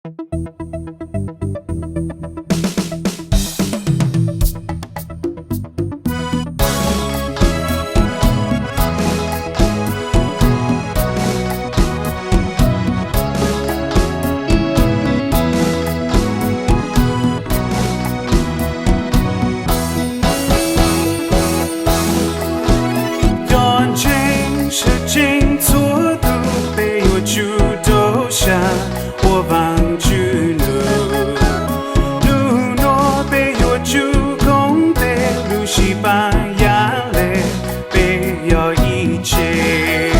是进错路，被我主动下，我忘记路。路诺被我主攻的路西班牙嘞，被要一切，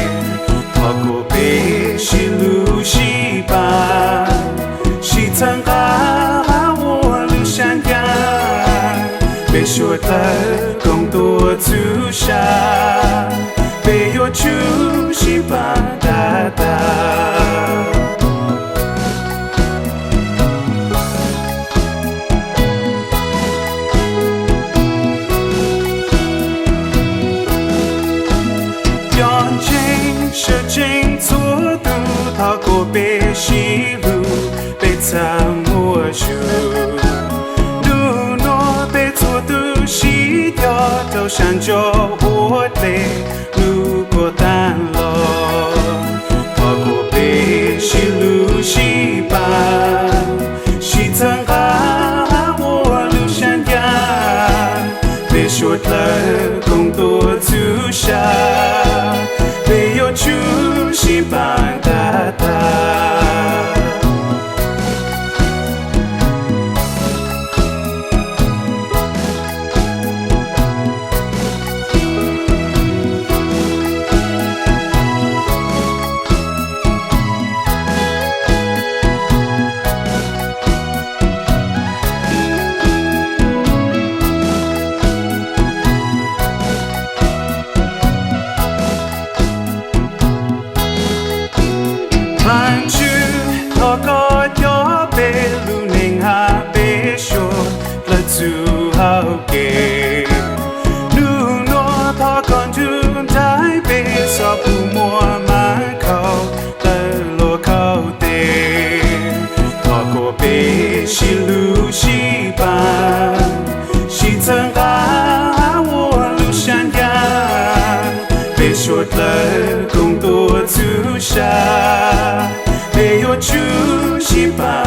透过被西路西班，西藏哈我路山崖，被说的更多出下。被我出西巴达达，用尽是进错路，透过被西路，被擦摸住，路诺被错路洗掉，都想着我累。路过淡路，透过被西路西巴，西藏哈我路山崖，被说了更多出下，被有出西巴达达。盼住我個要被路寧下被說了最好嘅，路諾他看住台北少不摸門口的路口的，透過被西路西班，西藏哈我路山崖，被說了更多出下。被我出西巴。